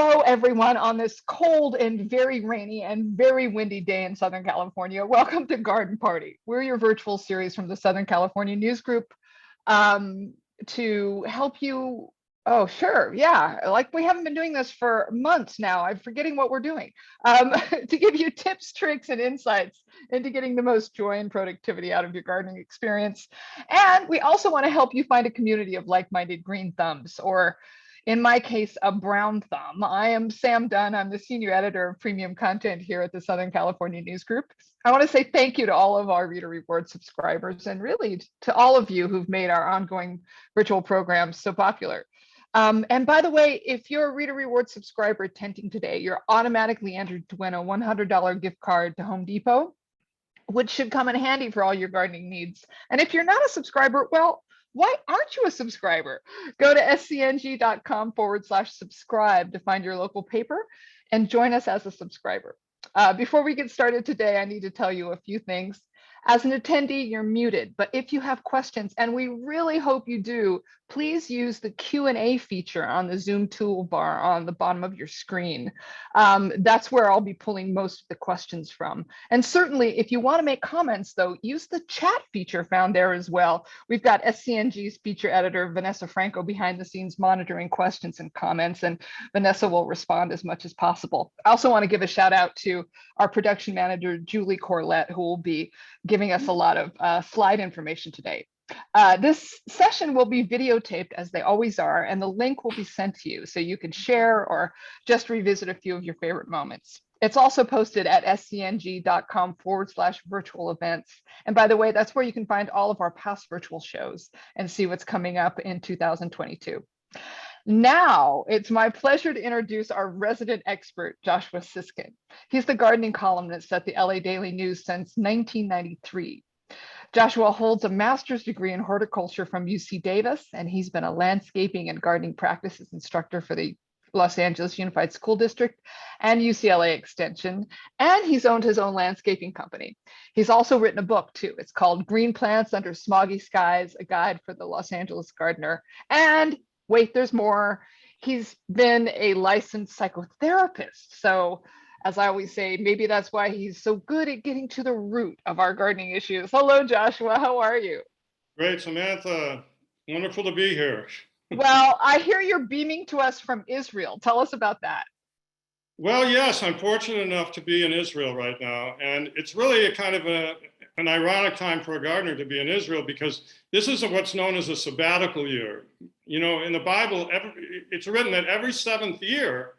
Hello, everyone, on this cold and very rainy and very windy day in Southern California. Welcome to Garden Party. We're your virtual series from the Southern California News Group to help you. Oh, sure. Yeah. Like we haven't been doing this for months now. I'm forgetting what we're doing. To give you tips, tricks, and insights into getting the most joy and productivity out of your gardening experience. And we also want to help you find a community of like-minded green thumbs, or in my case, a brown thumb. I am Sam Dunn. I'm the senior editor of premium content here at the Southern California News Group. I want to say thank you to all of our Reader Reward subscribers, and really to all of you who've made our ongoing virtual programs so popular. And by the way, if you're a Reader Reward subscriber attending today, you're automatically entered to win a $100 gift card to Home Depot, which should come in handy for all your gardening needs. And if you're not a subscriber, well, why aren't you a subscriber? Go to scng.com/subscribe to find your local paper and join us as a subscriber. Before we get started today, I need to tell you a few things. As an attendee, you're muted, but if you have questions, and we really hope you do, please use the Q&A feature on the Zoom toolbar on the bottom of your screen. That's where I'll be pulling most of the questions from. And certainly, if you want to make comments, though, use the chat feature found there as well. We've got SCNG's feature editor, Vanessa Franco, behind the scenes monitoring questions and comments, and Vanessa will respond as much as possible. I also want to give a shout out to our production manager, Julie Corlett, who will be giving us a lot of slide information today. This session will be videotaped, as they always are, and the link will be sent to you so you can share or just revisit a few of your favorite moments. It's also posted at scng.com/virtual events. And by the way, that's where you can find all of our past virtual shows and see what's coming up in 2022. Now, it's my pleasure to introduce our resident expert, Joshua Siskin. He's the gardening columnist at the LA Daily News since 1993. Joshua holds a master's degree in horticulture from UC Davis, and he's been a landscaping and gardening practices instructor for the Los Angeles Unified School District and UCLA Extension, and he's owned his own landscaping company. He's also written a book too. It's called Green Plants Under Smoggy Skies, a guide for the Los Angeles gardener. And wait, there's more. He's been a licensed psychotherapist. So as I always say, maybe that's why he's so good at getting to the root of our gardening issues. Hello, Joshua. How are you? Great, Samantha. Wonderful to be here. Well, I hear you're beaming to us from Israel. Tell us about that. Well, yes, I'm fortunate enough to be in Israel right now. And it's really a kind of an ironic time for a gardener to be in Israel, because this is what's known as a sabbatical year. You know, in the Bible, it's written that every seventh year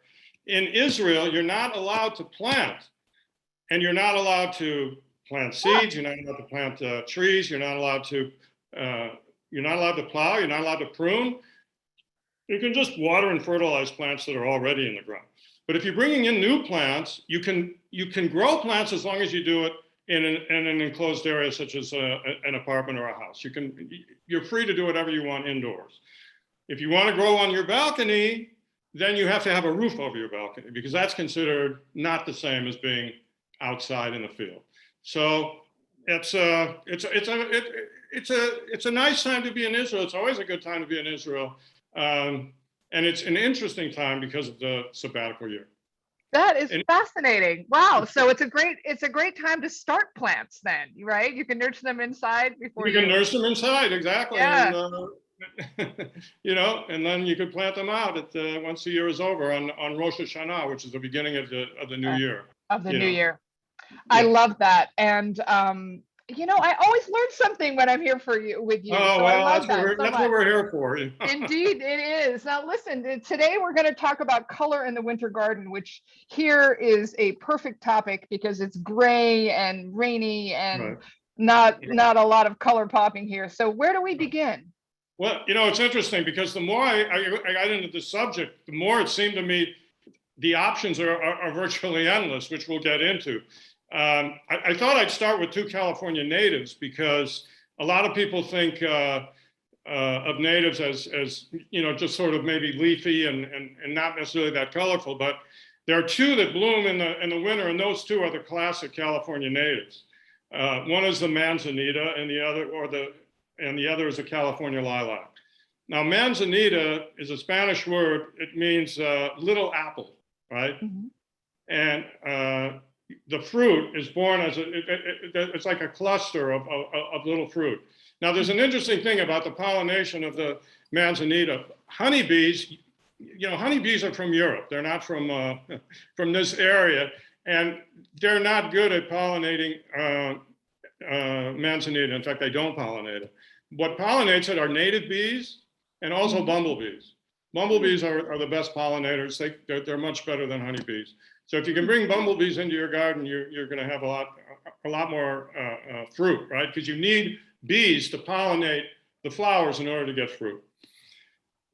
in Israel, you're not allowed to plant. And you're not allowed to plant seeds. You're not allowed to plant trees. You're not allowed to plow. You're not allowed to prune. You can just water and fertilize plants that are already in the ground. But if you're bringing in new plants, you can grow plants as long as you do it in an enclosed area, such as an apartment or a house. You're free to do whatever you want indoors. If you want to grow on your balcony, then you have to have a roof over your balcony, because that's considered not the same as being outside in the field. So it's a nice time to be in Israel. It's always a good time to be in Israel. And it's an interesting time because of the sabbatical year. That is fascinating. Wow. So it's a great time to start plants then, right? You can nurture them inside before you can nurse them inside, exactly. Yeah. And, you know, and then you could plant them out once the year is over on Rosh Hashanah, which is the beginning of the new year. Of the new year. I love that. And you know, I always learn something when I'm here with you. Oh, so well, I love that's what we're here for. Indeed, it is. Now, listen, today we're going to talk about color in the winter garden, which here is a perfect topic because it's gray and rainy and not a lot of color popping here. So where do we begin? Well, you know, it's interesting because the more I got into the subject, the more it seemed to me the options are virtually endless, which we'll get into. I thought I'd start with two California natives, because a lot of people think of natives as you know, just sort of maybe leafy and not necessarily that colorful. But there are two that bloom in the winter, and those two are the classic California natives. One is the manzanita, and the other is a California lilac. Now, manzanita is a Spanish word. It means little apple, right? Mhm. And the fruit is born as it's like a cluster of little fruit. Now, there's an interesting thing about the pollination of the manzanita. Honeybees, honeybees are from Europe. They're not from from this area, and they're not good at pollinating manzanita. In fact, they don't pollinate it. What pollinates it are native bees and also bumblebees. Bumblebees are the best pollinators. They're much better than honeybees. So if you can bring bumblebees into your garden, you're going to have a lot more fruit, right? Because you need bees to pollinate the flowers in order to get fruit.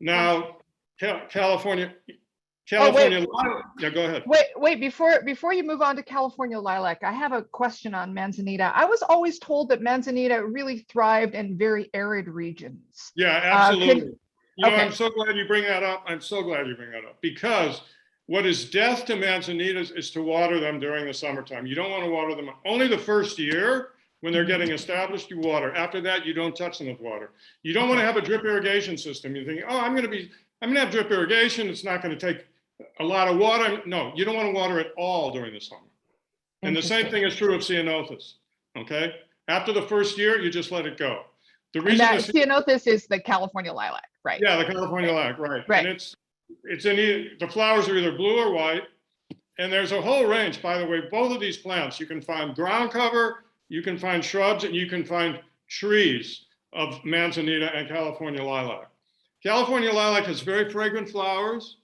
Now, California. Yeah, go ahead. Wait, before you move on to California lilac, I have a question on manzanita. I was always told that manzanita really thrived in very arid regions. Yeah, absolutely. I'm so glad you bring that up. Because what is death to manzanitas is to water them during the summertime. You don't want to water them only the first year when they're getting established. You water. After that, you don't touch them with water. You don't want to have a drip irrigation system. You think, oh, I'm going to have drip irrigation. It's not going to take a lot of water. No, you don't want to water at all during the summer. And the same thing is true of ceanothus. Okay, after the first year, you just let it go. The reason ceanothus is the California lilac, right? Yeah, the California lilac, right. And the flowers are either blue or white, and there's a whole range. By the way, both of these plants, you can find ground cover, you can find shrubs, and you can find trees of manzanita and California lilac. California lilac has very fragrant flowers,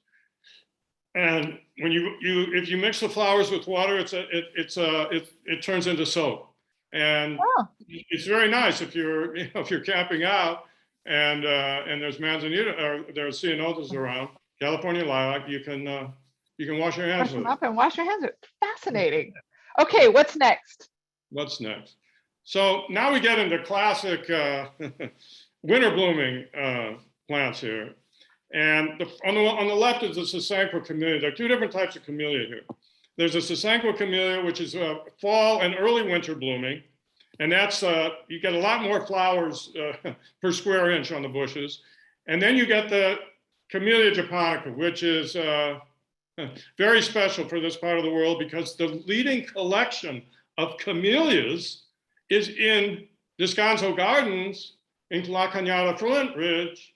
and when if you mix the flowers with water, it turns into soap, and it's very nice if you're camping out and there's manzanita or there's ceanothus around. California lilac, you can wash your hands with it. Up and wash your hands with it. Fascinating. Okay, what's next? So now we get into classic winter blooming plants here. And on the left is the Sasanqua camellia. There are two different types of camellia here. There's a Sasanqua camellia, which is fall and early winter blooming. And that's, you get a lot more flowers per square inch on the bushes. And then you get the Camellia japonica, which is very special for this part of the world because the leading collection of camellias is in Descanso Gardens in La Cañada Flint Ridge.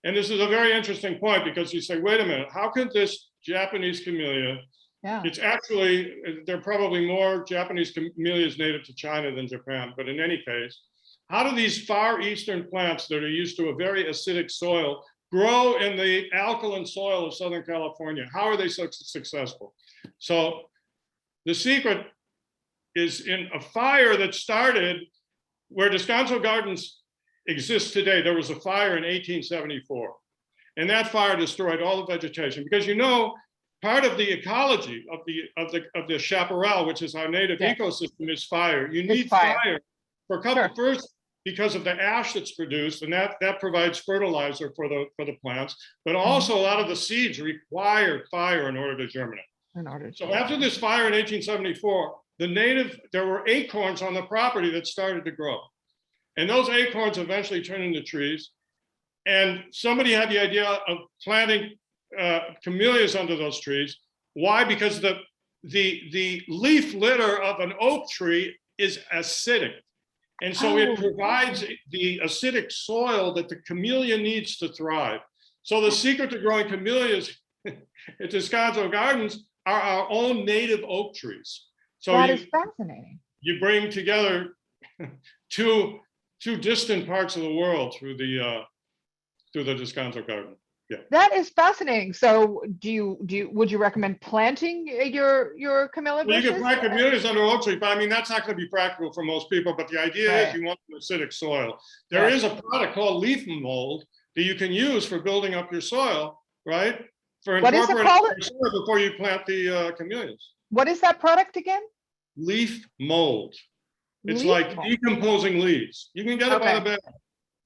And this is a very interesting point because you say, wait a minute, how could this Japanese camellia, it's actually, there are probably more Japanese camellias native to China than Japan, but in any case, how do these far eastern plants that are used to a very acidic soil grow in the alkaline soil of Southern California? How are they so successful? So the secret is in a fire that started where Descanso Gardens exists today. There was a fire in 1874, and that fire destroyed all the vegetation because part of the ecology of the chaparral, which is our native ecosystem, is fire. You need fire for a couple first because of the ash that's produced, and that provides fertilizer for the plants. But also, a lot of the seeds require fire in order to germinate. So after this fire in 1874, there were acorns on the property that started to grow, and those acorns eventually turned into trees. And somebody had the idea of planting camellias under those trees. Why? Because the leaf litter of an oak tree is acidic. And so it provides the acidic soil that the camellia needs to thrive. So the secret to growing camellias at Descanso Gardens are our own native oak trees. So that is fascinating. You bring together two distant parts of the world through the Descanso Garden. Yeah. That is fascinating. So would you recommend planting your camellia bushes? You can plant camellias under oak tree, but I mean, that's not going to be practical for most people. But the idea is you want an acidic soil. There is a product called leaf mold that you can use for building up your soil, right? For incorporating your soil before you plant the camellias. What is that product again? Leaf mold. It's like decomposing leaves. You can get it by the bag.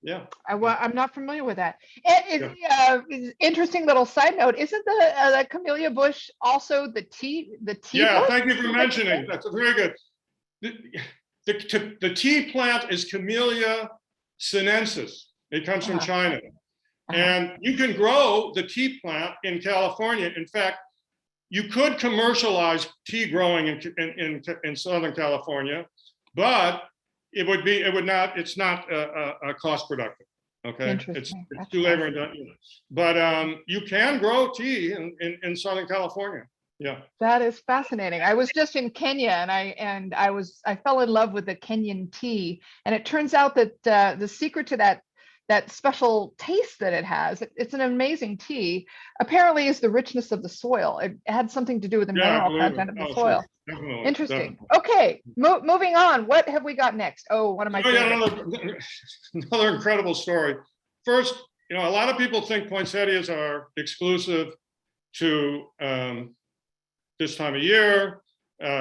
Yeah. I'm not familiar with that. Interesting little side note. Isn't the camellia bush also the tea? Yeah, bush? Thank you for mentioning. That's very good. The tea plant is Camellia sinensis. It comes from China. And you can grow the tea plant in California. In fact, you could commercialize tea growing in Southern California, but it's not cost productive. Okay, it's too labor intensive. But you can grow tea in Southern California. Yeah, that is fascinating. I was just in Kenya, and I fell in love with the Kenyan tea, and it turns out that the secret to that special taste that it has, it's an amazing tea, apparently is the richness of the soil. It had something to do with the mineral content of the soil. Sure. Definitely, interesting. Definitely. Okay, moving on. What have we got next? Oh, one of my favorites. Another incredible story. First, a lot of people think poinsettias are exclusive to this time of year,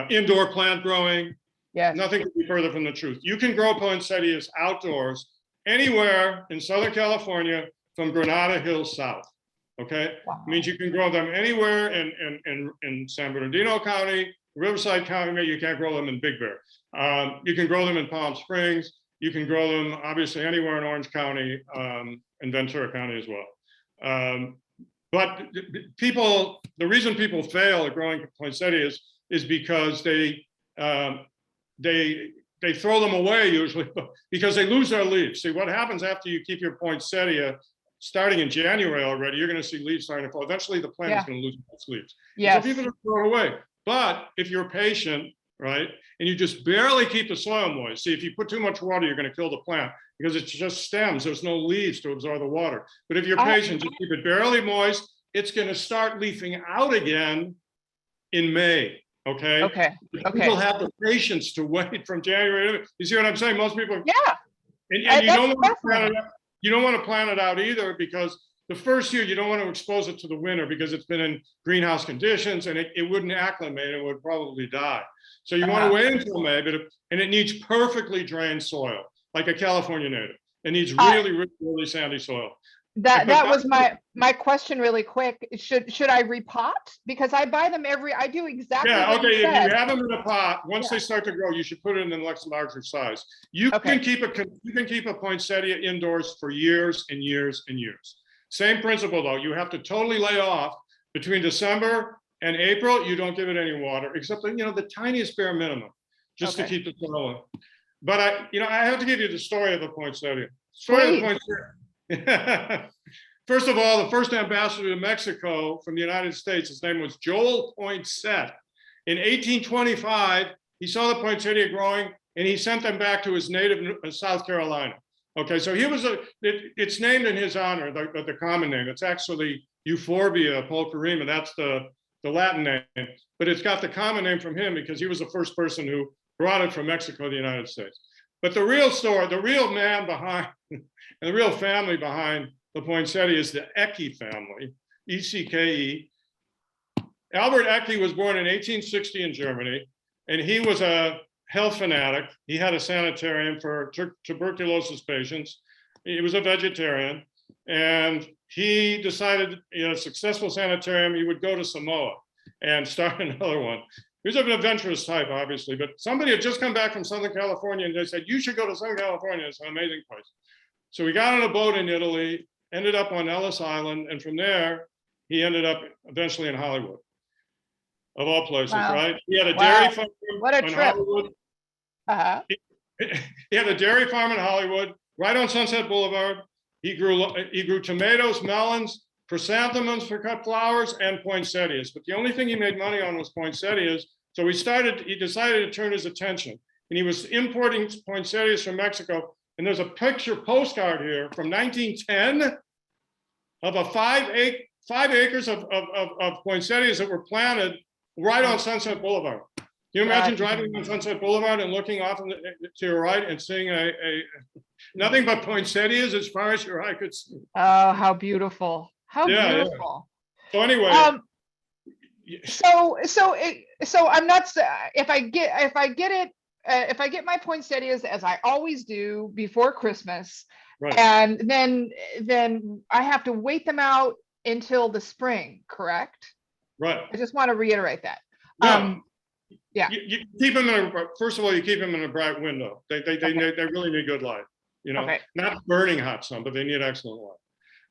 indoor plant growing. Yes. Nothing could be further from the truth. You can grow poinsettias outdoors anywhere in Southern California from Granada Hills south. Okay, wow. It means you can grow them anywhere in San Bernardino County, Riverside County. You can't grow them in Big Bear. You can grow them in Palm Springs. You can grow them obviously anywhere in Orange County and Ventura County as well. But the reason people fail at growing poinsettias is because they throw them away usually because they lose their leaves. See, what happens after you keep your poinsettia starting in January already, you're going to see leaves starting to fall. Eventually the plant is going to lose its leaves. Yes. So people don't throw it away. But if you're patient, right, and you just barely keep the soil moist, see, if you put too much water, you're going to kill the plant because it's just stems. There's no leaves to absorb the water. But if you're patient, just keep it barely moist, it's going to start leafing out again in May. Okay. People have the patience to wait from January. You see what I'm saying? Most people. Yeah. And you don't want to plant it out. You don't want to plant it out either because the first year you don't want to expose it to the winter because it's been in greenhouse conditions and it wouldn't acclimate and would probably die. So you want to wait until May, and it needs perfectly drained soil, like a California native. It needs really sandy soil. That was my question really quick. Should I repot? Because I buy them I do exactly what you said. If you have them in a pot, once they start to grow, you should put it in a much larger size. You can keep a poinsettia indoors for years and years and years. Same principle though, you have to totally lay off between December and April. You don't give it any water, except the tiniest bare minimum, just to keep the soil in. But I have to give you the story of the poinsettia. First of all, the first ambassador to Mexico from the United States, his name was Joel Poinsett. In 1825, he saw the poinsettia growing and he sent them back to his native South Carolina. Okay, so it's named in his honor, the common name. It's actually Euphorbia pulcherrima. That's the Latin name, but it's got the common name from him because he was the first person who brought it from Mexico to the United States. But the real story, the real man behind, and the real family behind the poinsettia is the Ecke family, E-C-K-E. Albert Ecke was born in 1860 in Germany, and he was a health fanatic. He had a sanitarium for tuberculosis patients. He was a vegetarian, and he decided, a successful sanitarium, he would go to Samoa and start another one. He was an adventurous type, obviously, but somebody had just come back from Southern California and they said, you should go to Southern California. It's an amazing place. So he got on a boat in Italy, ended up on Ellis Island, and from there, he ended up eventually in Hollywood, of all places, right? He had a dairy farm in Hollywood. He had a dairy farm in Hollywood, right on Sunset Boulevard. He grew tomatoes, melons, chrysanthemums for cut flowers, and poinsettias. But the only thing he made money on was poinsettias. So he decided to turn his attention. And he was importing poinsettias from Mexico. And there's a postcard here from 1910 of a 5 acres of poinsettias that were planted right on Sunset Boulevard. Can you imagine driving on Sunset Boulevard and looking off to your right and seeing nothing but poinsettias as far as your eye could see? Oh, how beautiful. How beautiful. Yeah. So anyway. So I'm not, if I get my poinsettias, as I always do before Christmas, and then I have to wait them out until the spring, correct? Right. I just want to reiterate that. You keep them first of all, you keep them in a bright window. They really need good light, not burning hot sun, but they need excellent light.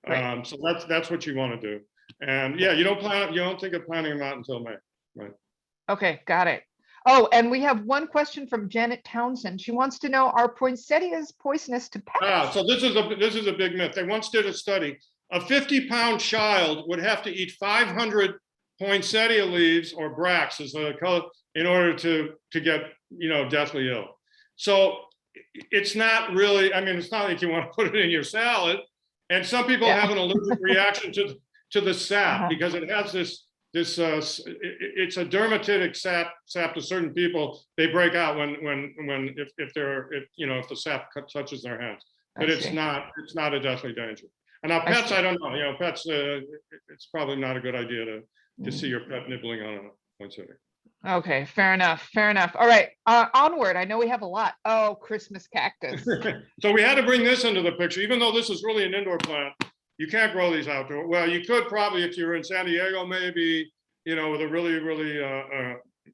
Right. So that's what you want to do. And yeah, you don't think of planting them out until May, right? Okay, got it. Oh, and we have one question from Janet Townsend. She wants to know, are poinsettias poisonous to pets? So this is a big myth. They once did a study. A 50-pound child would have to eat 500 poinsettia leaves or bracts, as they're called, in order to get deathly ill. So it's not really. I mean, it's not like you want to put it in your salad. And some people have an allergic reaction to the sap because it has this. It's a dermatitic sap to certain people. They break out if the sap touches their hands, but it's not a deathly danger. And now pets, I don't know. Pets, it's probably not a good idea to see your pet nibbling on a poinsettia. Okay, fair enough. Fair enough. All right, onward. I know we have a lot. Oh, Christmas cactus. So we had to bring this into the picture, even though this is really an indoor plant. You can't grow these outdoor. Well, you could probably if you were in San Diego, maybe, with a really,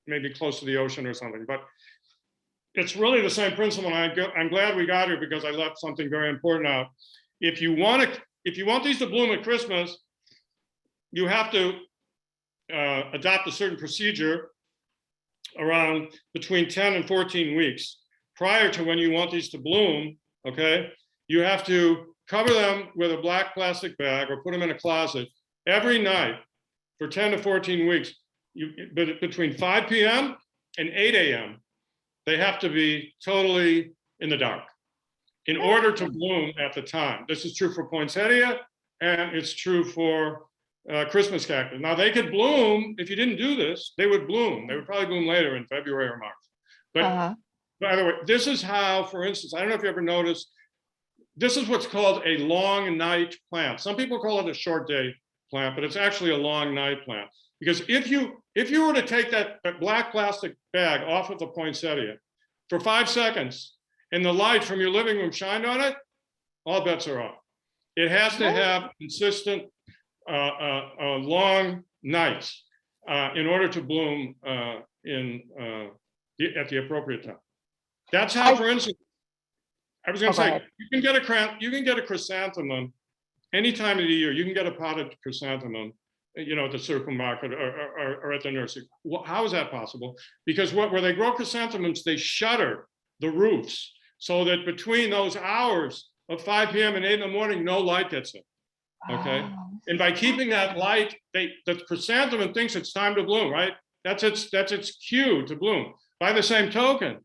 maybe close to the ocean or something. But it's really the same principle. And I'm glad we got here because I left something very important out. If you want these to bloom at Christmas, you have to adopt a certain procedure around between 10 and 14 weeks prior to when you want these to bloom. Okay, you have to cover them with a black plastic bag or put them in a closet every night for 10 to 14 weeks. But between 5 p.m. and 8 a.m., they have to be totally in the dark in order to bloom at the time. This is true for poinsettia, and it's true for Christmas cactus. Now, they could bloom, if you didn't do this, they would bloom. They would probably bloom later in February or March. But by the way, this is how, for instance, I don't know if you ever noticed, this is what's called a long night plant. Some people call it a short day plant, but it's actually a long night plant. Because if you were to take that black plastic bag off of the poinsettia for 5 seconds and the light from your living room shined on it, all bets are off. It has to have consistent long nights in order to bloom at the appropriate time. That's how, for instance, I was going to say, you can get a chrysanthemum any time of the year. You can get a potted chrysanthemum, at the supermarket or at the nursery. Well, how is that possible? Because where they grow chrysanthemums, they shutter the roofs so that between those hours of 5 p.m. and 8 in the morning, no light gets in. Okay, and by keeping that light, the chrysanthemum thinks it's time to bloom, right? That's its cue to bloom. By the same token,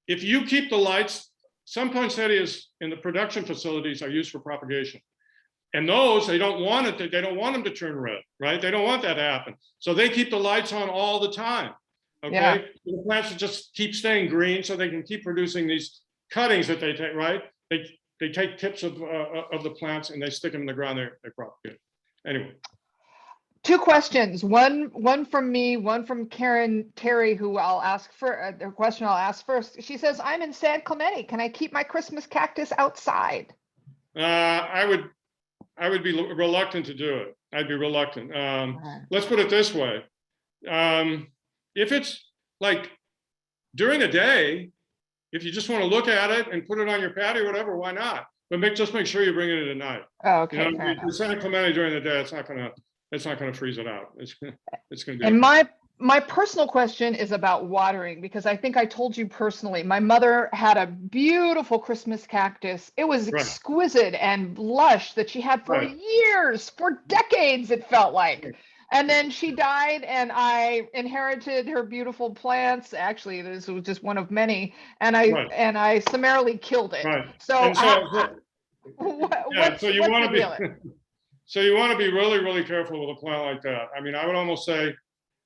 if you keep the lights, some poinsettias in the production facilities are used for propagation. And those, they don't want them to turn red, right? They don't want that to happen. So they keep the lights on all the time. Okay. Yeah. The plants just keep staying green so they can keep producing these cuttings that they take, right? They take tips of the plants and they stick them in the ground, they propagate. Anyway. 2 questions, one from me, one from Karen Terry, who I'll ask for their question. I'll ask first. She says, I'm in San Clemente. Can I keep my Christmas cactus outside? I would be reluctant to do it. I'd be reluctant. Let's put it this way. If it's like during the day, if you just want to look at it and put it on your patio or whatever, why not? But just make sure you bring it in at night. Oh, okay. In San Clemente during the day, it's not gonna freeze it out. It's gonna be. And my personal question is about watering, because I think I told you personally, my mother had a beautiful Christmas cactus. It was exquisite and lush that she had for years, for decades, it felt like. And then she died and I inherited her beautiful plants. Actually, this was just one of many. And I summarily killed it. So you want to be really, really careful with a plant like that. I mean, I would almost say,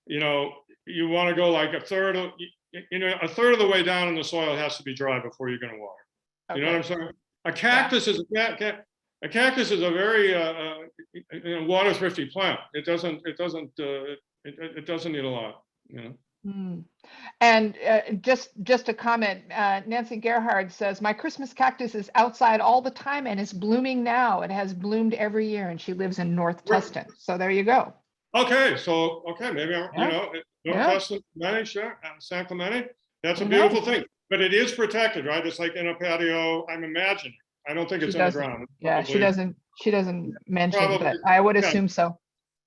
you want to go like a third of the way down in the soil has to be dry before you're going to water. Okay. You know what I'm saying? A cactus is a very water thrifty plant. It doesn't need a lot. And just a comment, Nancy Gerhard says, my Christmas cactus is outside all the time and is blooming now. It has bloomed every year, and she lives in North Tustin. So there you go. Okay, maybe North Tustin, sure, San Clemente. That's a beautiful thing, but it is protected, right? It's like in a patio. I'm imagining. I don't think it's in the ground. Yeah, she doesn't She doesn't mention, Probably, but I would yeah. assume so.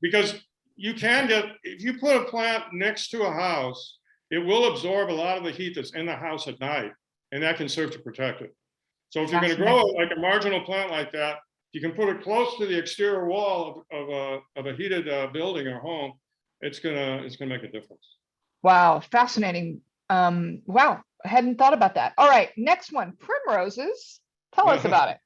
Because you can get, if you put a plant next to a house, it will absorb a lot of the heat that's in the house at night, and that can serve to protect it. So if you're going to grow like a marginal plant like that, you can put it close to the exterior wall of a heated building or home. It's gonna make a difference. Wow, fascinating. Wow, I hadn't thought about that. All right, next one, primroses. Tell us about it.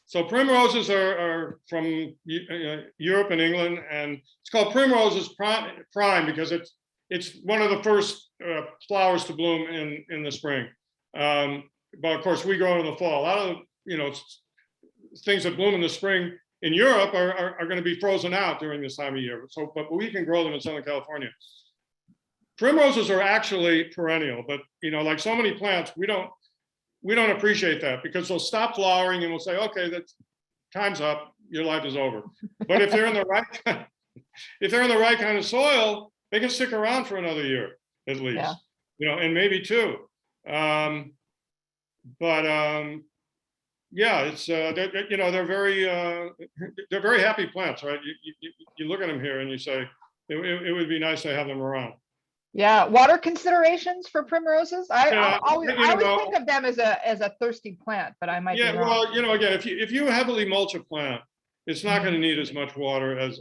So primroses are from Europe and England, and it's called Primroses prime because it's one of the first flowers to bloom in the spring. But of course, we grow in the fall. A lot of things that bloom in the spring in Europe are going to be frozen out during this time of year. So, but we can grow them in Southern California. Primroses are actually perennial, but like so many plants, we don't appreciate that because they'll stop flowering and we'll say, okay, that's time's up, your life is over. But if they're in the right kind of soil, they can stick around for another year at least, and maybe two. Yeah, it's they're very happy plants, right? You look at them here and you say it would be nice to have them around. Yeah, water considerations for primroses. I always think of them as a thirsty plant, but I might be wrong. Well, again, if you heavily mulch a plant, it's not going to need as much water as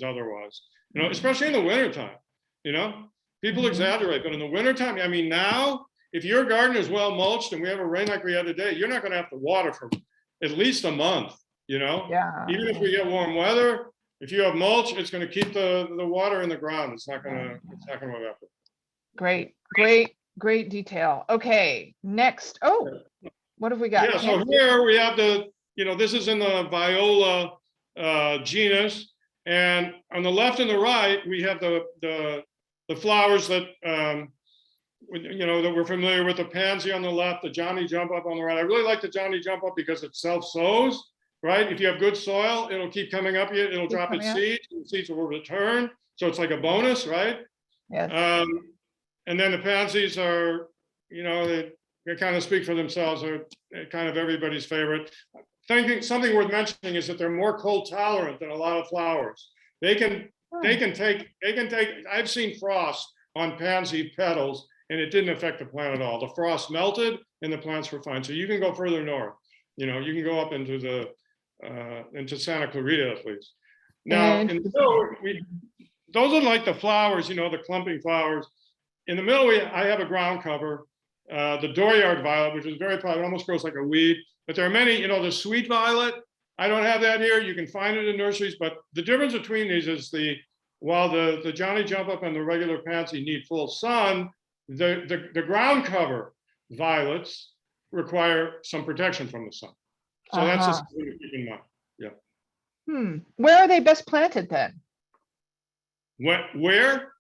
otherwise. Especially in the wintertime. People exaggerate, but in the wintertime, I mean, now if your garden is well mulched and we have a rain like we had today, you're not going to have to water for at least a month. Yeah. Even if we get warm weather, if you have mulch, it's going to keep the water in the ground. It's not going to evaporate. Great detail. Okay, next. Oh, what have we got? Yeah, so here we have this is in the Viola genus, and on the left and the right we have the flowers that that we're familiar with. The pansy on the left, the Johnny Jump Up on the right. I really like the Johnny Jump Up because it self-sows, right? If you have good soil, it'll keep coming up. It'll drop its seeds, and the seeds will return. So it's like a bonus, right? Yes. And then the pansies are, they kind of speak for themselves. Are kind of everybody's favorite. Something worth mentioning is that they're more cold tolerant than a lot of flowers. They can take. I've seen frost on pansy petals, and it didn't affect the plant at all. The frost melted, and the plants were fine. So you can go further north. You can go up into into Santa Clarita at least. Now, in the middle, those are like the flowers, the clumping flowers. In the middle, I have a ground cover, the dooryard violet, which is very popular. It almost grows like a weed. But there are many, the sweet violet. I don't have that here. You can find it in nurseries. But the difference between these is while the Johnny Jump Up and the regular pansy need full sun, the ground cover violets require some protection from the sun. So that's just something to keep in mind. Yeah. Where are they best planted then? Where?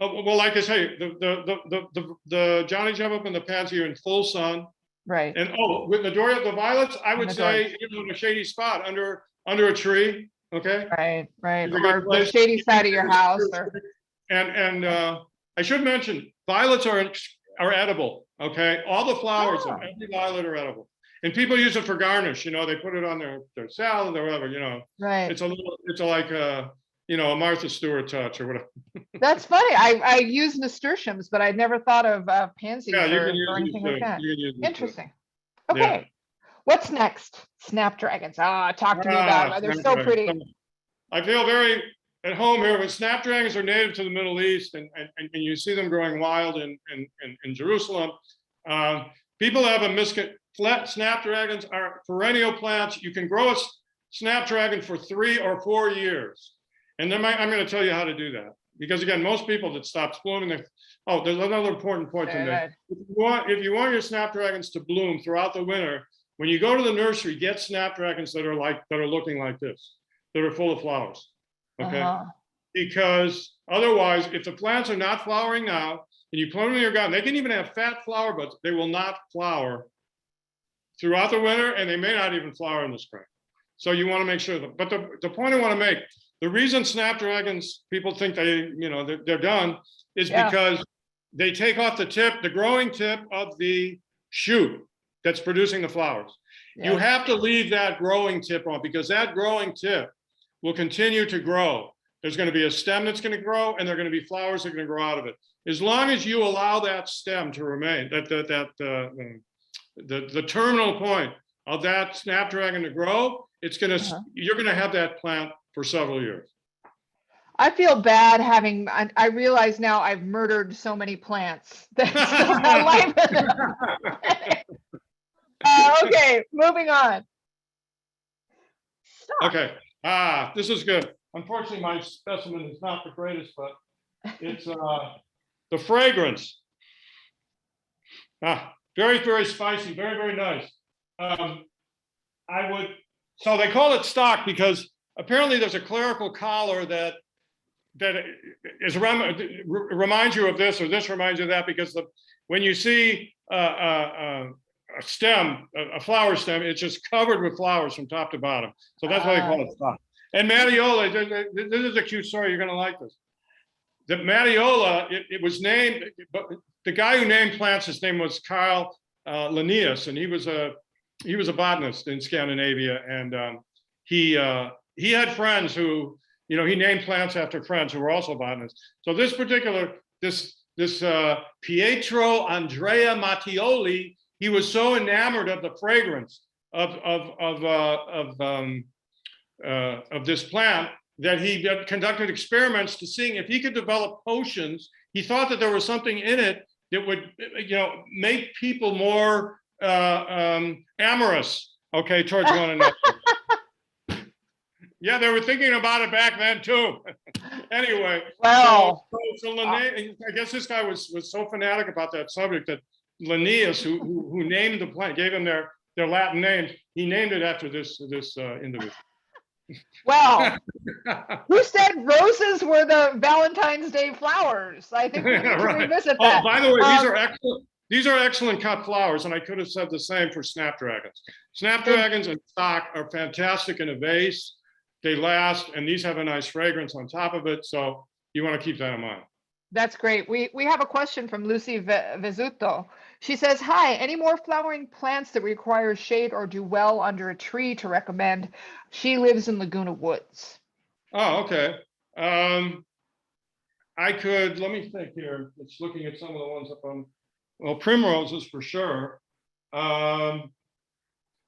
Oh, well, like I say, the Johnny Jump Up and the pansy are in full sun. Right. And with the violets, I would say in a shady spot under a tree. Okay. Right. Or the shady side of your house. And I should mention, violets are edible. Okay. All the flowers of every violet are edible. And people use it for garnish. They put it on their salad or whatever. Right. It's like a Martha Stewart touch or whatever. That's funny. I use nasturtiums, but I'd never thought of pansies or anything like that. Interesting. Okay. Yeah. What's next? Snapdragons. Talk to me about them. They're so pretty. I feel very at home here. When snapdragons are native to the Middle East, and you see them growing wild in Jerusalem, people have a misconception. Snapdragons are perennial plants. You can grow a snapdragon for 3 or 4 years. And then I'm going to tell you how to do that. Because again, most people that stops blooming, there's another important point to make. If you want your snapdragons to bloom throughout the winter, when you go to the nursery, get snapdragons that are looking like this, that are full of flowers. Okay. Because otherwise, if the plants are not flowering now, and you plant them in your garden, they can even have fat flower buds. They will not flower throughout the winter, and they may not even flower in the spring. So you want to make sure that. But the point I want to make. The reason snapdragons, people think they're done, is because they take off the growing tip of the shoot that's producing the flowers. You have to leave that growing tip on, because that growing tip will continue to grow. There's going to be a stem that's going to grow, and there are going to be flowers that are going to grow out of it. As long as you allow that stem to remain, the terminal point of that snapdragon to grow, it's going to you're going to have that plant for several years. I feel bad having, I realize now I've murdered so many plants that still have life. Okay, moving on. Okay, this is good. Unfortunately, my specimen is not the greatest, but it's the fragrance. Very, very spicy, very, very nice. So they call it stock because apparently there's a clerical collar that is reminds you of this, or this reminds you of that, because when you see a stem, a flower stem, it's just covered with flowers from top to bottom. So that's why they call it stock. And Matthiola, this is a cute story. You're going to like this. The Matthiola, it was named, but the guy who named plants, his name was Carl Linnaeus, and he was a botanist in Scandinavia, and he had friends who, he named plants after friends who were also botanists. So this Pietro Andrea Mattioli, he was so enamored of the fragrance of this plant that he conducted experiments to seeing if he could develop potions. He thought that there was something in it that would, make people more amorous, towards one another. Yeah, they were thinking about it back then too. Anyway, wow. So Linnaeus, I guess this guy was so fanatic about that subject that Linnaeus, who named the plant, gave them their Latin names. He named it after this individual. Well, who said roses were the Valentine's Day flowers? I think we need to revisit that. Oh, by the way, these are excellent cut flowers, and I could have said the same for snapdragons. Snapdragons and stock are fantastic in a vase. They last, and these have a nice fragrance on top of it. So you want to keep that in mind. That's great. We have a question from Lucy Vezuto. She says, hi, any more flowering plants that require shade or do well under a tree to recommend? She lives in Laguna Woods. Oh, okay. Let me think here. It's looking at some of the ones up on, primroses for sure. Well,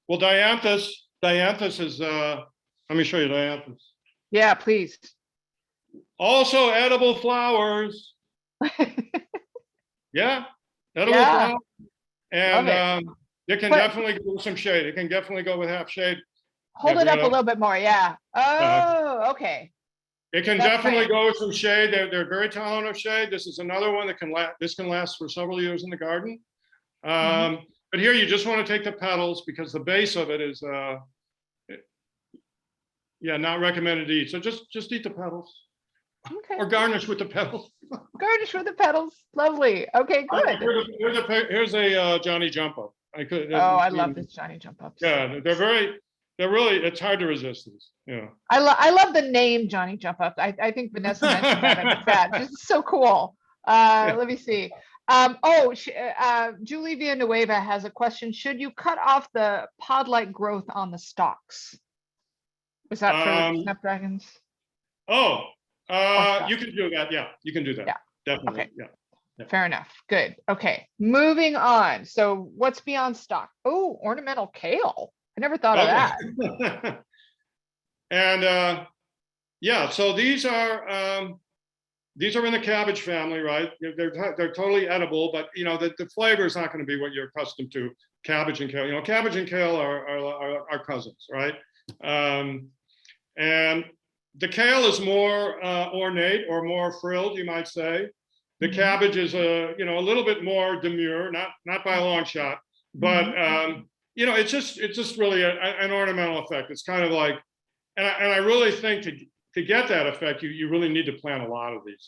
Dianthus is, let me show you Dianthus. Yeah, please. Also edible flowers. Yeah, edible flowers. And it can definitely go with some shade. It can definitely go with half shade. Hold it up a little bit more. Yeah. Oh, okay. It can definitely go with some shade. They're very tolerant of shade. This is another one that can last. This can last for several years in the garden. But here you just want to take the petals because the base of it is, not recommended to eat. So just eat the petals. Okay. Or garnish with the petals. Garnish with the petals. Lovely. Okay, good. Here's a Johnny Jump Up. I love this Johnny Jump Ups. Yeah, they're really, it's hard to resist these. Yeah. I love the name Johnny Jump Up. I think Vanessa mentioned that in the chat. It's so cool. Let me see. Julie Villanueva has a question. Should you cut off the pod-like growth on the stalks? Was that for snapdragons? You can do that. Yeah, you can do that. Yeah. Definitely. Okay. Yeah. Fair enough. Good. Okay. Moving on. So what's beyond stock? Oh, ornamental kale. I never thought of that. And so these are in the cabbage family, right? They're totally edible, but the flavor is not going to be what you're accustomed to. Cabbage and kale. Cabbage and kale are cousins, right? And the kale is more ornate or more frilled, you might say. The cabbage is a little bit more demure, not by a long shot, but it's just really an ornamental effect. It's kind of like, and I really think to get that effect, you really need to plant a lot of these.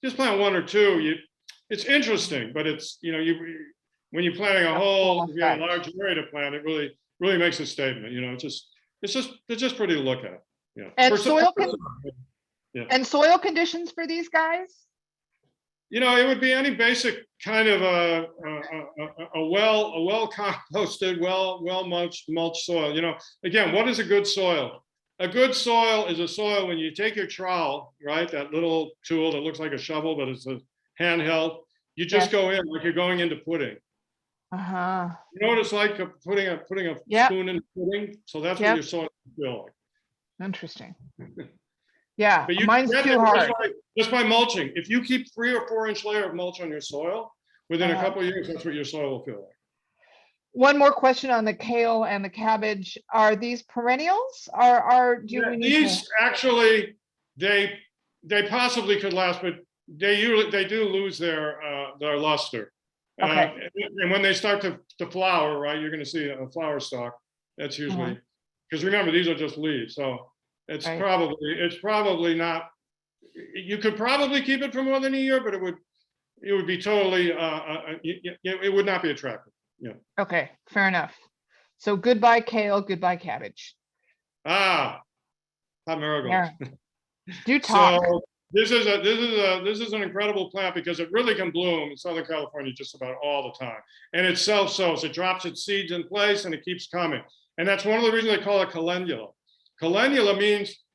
Just plant one or two. It's interesting, but it's when you're planting a whole large area to plant, it really makes a statement. It's just pretty to look at. Yeah. And soil conditions for these guys? it would be any basic kind of a well composted, well mulched soil. Again, what is a good soil? A good soil is a soil when you take your trowel, right? That little tool that looks like a shovel, but it's a handheld. You just go in like you're going into pudding. Uh-huh. You know what it's like putting a spoon in pudding? So that's what your soil feels like. Interesting. Yeah, But mine's too hard. Just by mulching. If you keep 3 or 4 inch layer of mulch on your soil, within a couple of years, that's what your soil will feel like. One more question on the kale and the cabbage. Are these perennials? These actually, they possibly could last, but they do lose their luster. Okay. And when they start to flower, right, you're going to see a flower stalk. That's usually, because remember, these are just leaves. So it's probably not, you could probably keep it for more than a year, but it would be totally, it would not be attractive. Yeah. Okay, fair enough. So goodbye kale, goodbye cabbage. Hot marigolds. Yeah. Do talk. So this is an incredible plant because it really can bloom in Southern California just about all the time. And it self-sows. It drops its seeds in place and it keeps coming. And that's one of the reasons they call it calendula. Calendula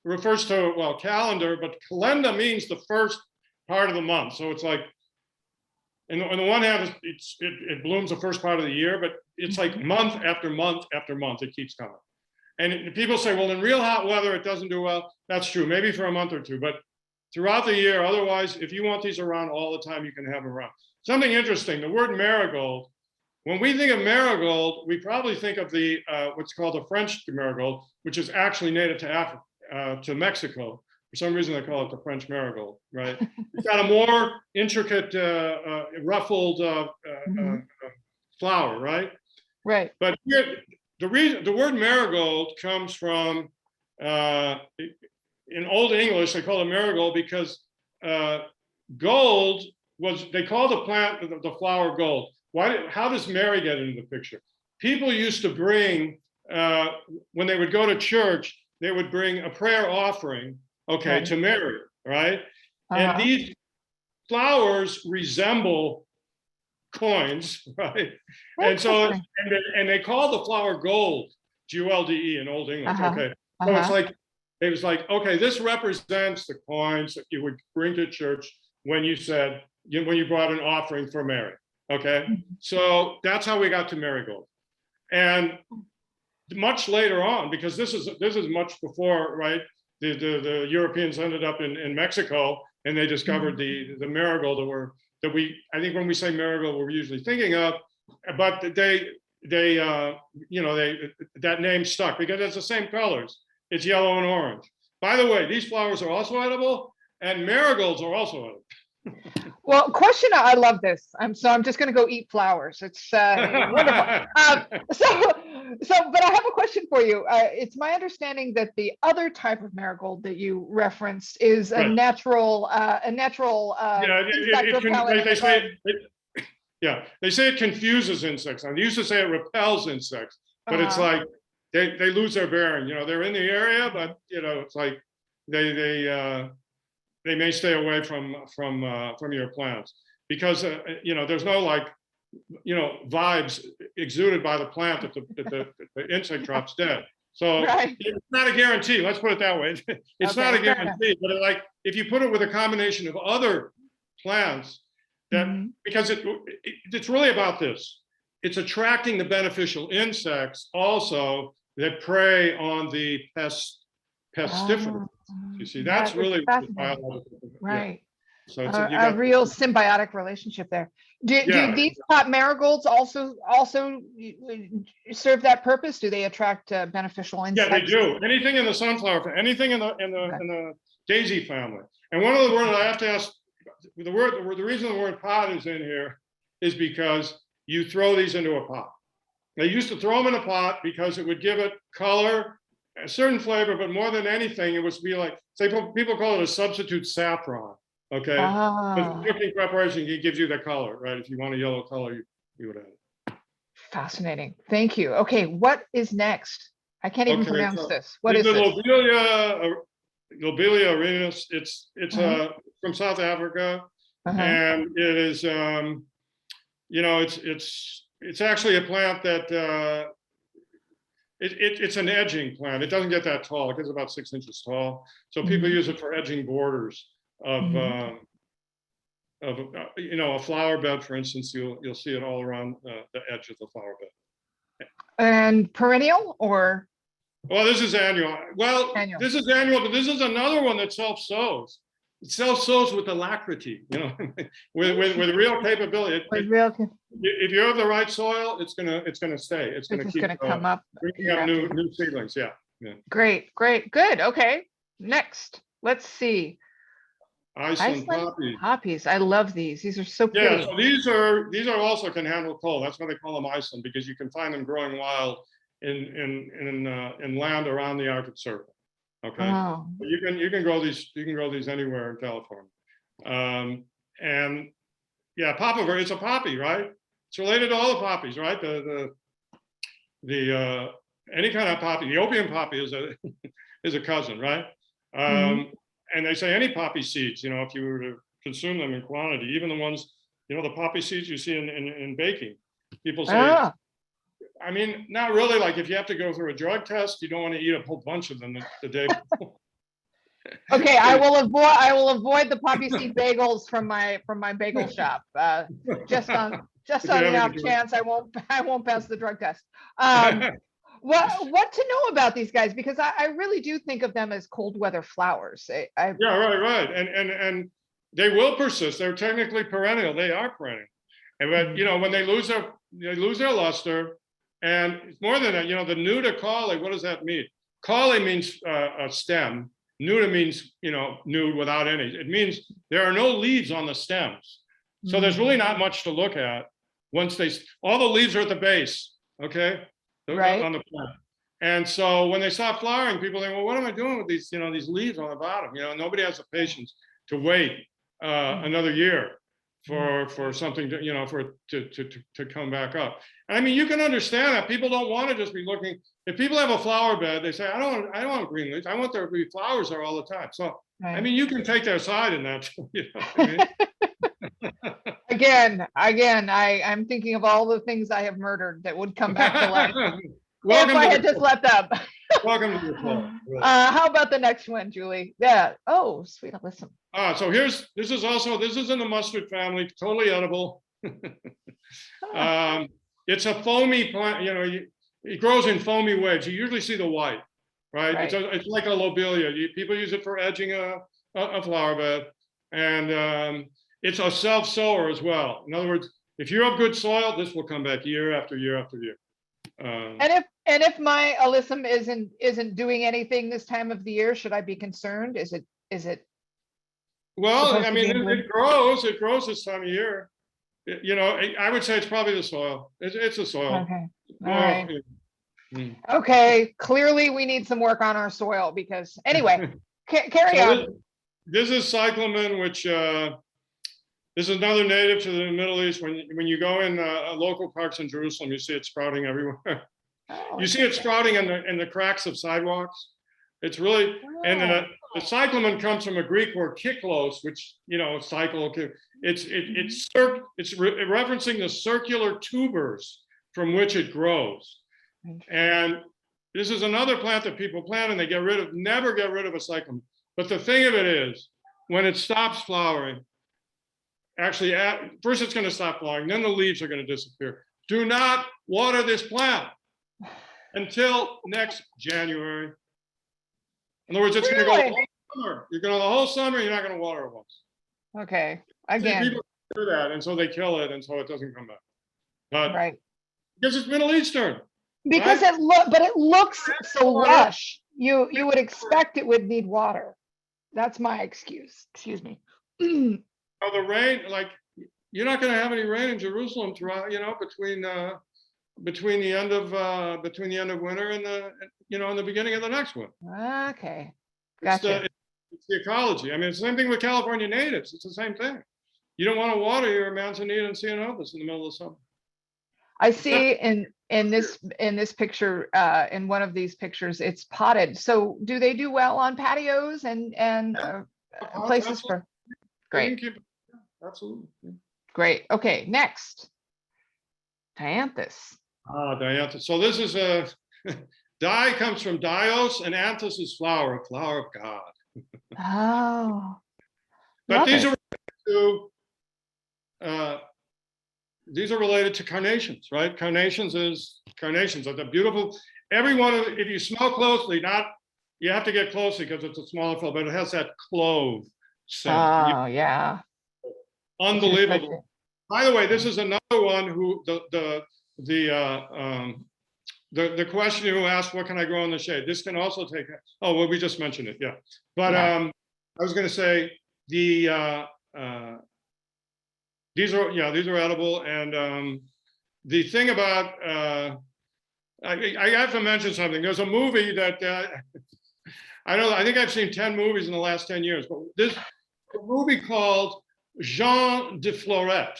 refers to, well, calendar, but calenda means the first part of the month. So it's like, and on the one hand, it blooms the first part of the year, but it's like month after month after month, it keeps coming. And people say, well, in real hot weather, it doesn't do well. That's true, maybe for a month or two, but throughout the year, otherwise, if you want these around all the time, you can have them around. Something interesting, the word marigold, when we think of marigold, we probably think of the what's called the French marigold, which is actually native to Africa, to Mexico. For some reason, they call it the French marigold, right? It's got a more intricate, ruffled flower, right? Right. But here, the word marigold comes from, in Old English, they call it marigold because gold they call the plant, the flower gold. How does Mary get into the picture? People used to bring, when they would go to church, they would bring a prayer offering, to Mary, right? And these flowers resemble coins, right? And so, and they call the flower gold, G-U-L-D-E in Old English, So it's like, it was like, okay, this represents the coins that you would bring to church when you brought an offering for Mary, So that's how we got to marigold. And much later on, because this is much before, right? The Europeans ended up in Mexico and they discovered the marigold I think when we say marigold, we're usually thinking of, but that name stuck because it's the same colors. It's yellow and orange. By the way, these flowers are also edible and marigolds are also edible. Well, question, I love this. I'm just going to go eat flowers. It's wonderful. But I have a question for you. It's my understanding that the other type of marigold that you referenced is a natural, they say it confuses insects. I used to say it repels insects, but it's like they lose their bearing. They're in the area, but it's like they may stay away from your plants because there's no vibes exuded by the plant that the insect drops dead. So it's not a guarantee. Let's put it that way. It's not a guarantee, but if you put it with a combination of other plants, because it's really about this. It's attracting the beneficial insects also that prey on the pestiferous. You see, that's really right. So a real symbiotic relationship there. Do these hot marigolds also serve that purpose? Do they attract beneficial insects? Yeah, they do. Anything in the sunflower, anything in the daisy family. And one of the words I have to ask, the reason the word pot is in here is because you throw these into a pot. They used to throw them in a pot because it would give it color, a certain flavor, but more than anything, it would be like, say, people call it a substitute saffron. Okay, but cooking preparation, it gives you the color, right? If you want a yellow color, you would add it. Fascinating. Thank you. Okay, what is next? I can't even pronounce this. What is this? Lobelia erinus. It's from South Africa. and it is, it's actually a plant that it's an edging plant. It doesn't get that tall. It gets about 6 inches tall. So people use it for edging borders of a flower bed, for instance. You'll see it all around the edge of the flower bed. And perennial or? Well, this is annual. Well, Annual. this is annual, but this is another one that self-sows. It self-sows with alacrity, with real capability. If you have the right soil, it's gonna stay. It's gonna keep come up. bringing up new seedlings. Yeah. Great, good. Okay, next, let's see. Iceland poppies. Poppies. I love these. These are so pretty. Yeah, so these are also can handle cold. That's why they call them Iceland, because you can find them growing wild in land around the Arctic Circle. Okay, but you can grow these anywhere in California. And yeah, Papaver, it's a poppy, right? It's related to all the poppies, right? The any kind of poppy. The opium poppy is a cousin, right? And they say any poppy seeds, if you were to consume them in quantity, even the ones, the poppy seeds you see in baking, people say, I mean, not really. Like if you have to go through a drug test, you don't want to eat a whole bunch of them the day before. Okay, I will avoid the poppy seed bagels from my bagel shop. Just on the off chance I won't pass the drug test. What to know about these guys? Because I really do think of them as cold weather flowers. Yeah, right. And they will persist. They're technically perennial. They are perennial. And but when they lose their luster, and it's more than that, the nudicaule, what does that mean? Caule means a stem. Nuda means, nude without any. It means there are no leaves on the stems. So there's really not much to look at once all the leaves are at the base, okay? Right. On the plant. And so when they stop flowering, people think, well, what am I doing with these, these leaves on the bottom? Nobody has the patience to wait another year for something to, for it to come back up. And I mean, you can understand that people don't want to just be looking. If people have a flower bed, they say, I don't want green leaves. I want there to be flowers there all the time. So, I mean, you can take their side in that. Again, I'm thinking of all the things I have murdered that would come back to life if I had just let them. Welcome to the club. How about the next one, Julie? Yeah. Oh, sweet Alyssum. So this is in the mustard family, totally edible. It's a foamy plant, it grows in foamy wedge. You usually see the white, right? It's like a lobelia. People use it for edging a flower bed. And it's a self-sower as well. In other words, if you have good soil, this will come back year after year after year. And if my Alyssum isn't doing anything this time of the year, should I be concerned? Is it? Well, I mean, it grows this time of year. I would say it's probably the soil. It's the soil. Okay. All right. Okay. Clearly, we need some work on our soil because anyway, carry on. This is Cyclamen, which this is another native to the Middle East. When you go in local parks in Jerusalem, you see it sprouting everywhere. You see it sprouting in the cracks of sidewalks. It's really, and the cyclamen comes from a Greek word kyklos, which cycle. It's referencing the circular tubers from which it grows. And this is another plant that people plant and they never get rid of a cyclamen. But the thing of it is, when it stops flowering, actually, first it's going to stop flowering, then the leaves are going to disappear. Do not water this plant until next January. In other words, it's going to go the whole summer. You're going to the whole summer, you're not going to water it once. Okay. Again. People do that, and so they kill it, and so it doesn't come back. But because it's Middle Eastern. Because it looks so lush. You would expect it would need water. That's my excuse. Excuse me. The rain, you're not going to have any rain in Jerusalem throughout, between the end of winter and the beginning of the next one. Okay, gotcha. It's the ecology. I mean, it's the same thing with California natives. It's the same thing. You don't want to water your manzanita and ceanothus in the middle of summer. I see in this picture, in one of these pictures, it's potted. So do they do well on patios and places for? Great. absolutely. Yeah. Great. Okay, next. Dianthus. Dianthus. So this is a di comes from dios, and anthus is flower of God. Oh, But love these it. are to these are related to carnations, right? Carnations are the beautiful. Every one of, if you smell closely, you have to get closely because it's a smaller flower, but it has that clove scent. Oh, yeah. Unbelievable. By the way, this is another one who the questioner who asked, what can I grow in the shade? This can also take, oh, well, we just mentioned it, yeah. But I was going to say these are edible. And the thing about, I have to mention something. There's a movie that, I think I've seen 10 movies in the last 10 years, but this a movie called Jean de Florette.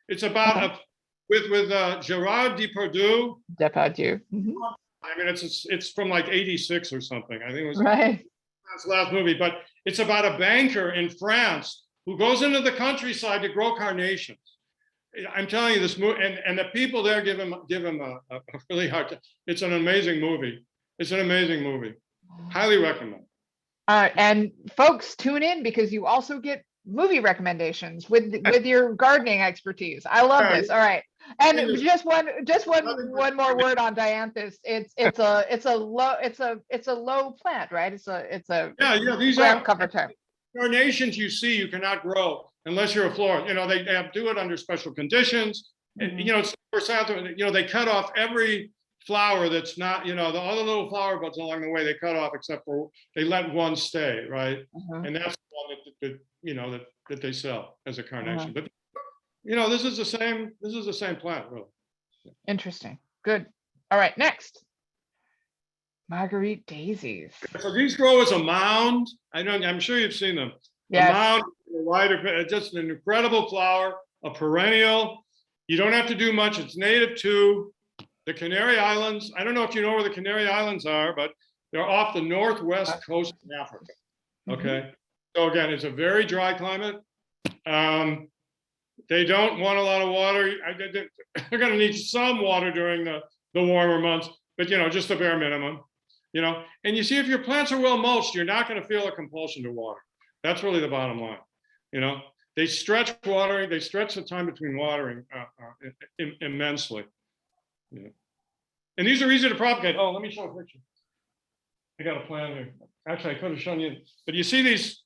It's about with Gerard Depardieu. Depardieu. Mm-hmm. I mean, it's from like 86 or something. I think it was right. His last movie, but it's about a banker in France who goes into the countryside to grow carnations. I'm telling you, this movie, and the people there give him a really hard time. It's an amazing movie. It's an amazing movie. Highly recommend. And folks, tune in because you also get movie recommendations with your gardening expertise. I love this. All right. And just one more word on Dianthus. It's a low plant, right? It's a these ground are cover type. Carnations you see you cannot grow unless you're a florist. They do it under special conditions. And they cut off every flower that's not, all the little flower buds along the way they cut off, except for they let one stay, right? And that's the one that they sell as a carnation. But this is the same plant, really. Interesting. Good. All right, next. Marguerite Daisies. So these grow as a mound. I'm sure you've seen them. Yes. A mound, wider, just an incredible flower, a perennial. You don't have to do much. It's native to the Canary Islands. I don't know if you know where the Canary Islands are, but they're off the northwest coast of Africa. Okay. So again, it's a very dry climate. They don't want a lot of water. They're going to need some water during the warmer months, but just the bare minimum. And you see, if your plants are well mulched, you're not going to feel a compulsion to water. That's really the bottom line. They stretch watering. They stretch the time between watering immensely. And these are easy to propagate. Oh, let me show a picture. I got a plan here. Actually, I could have shown you, but you see these.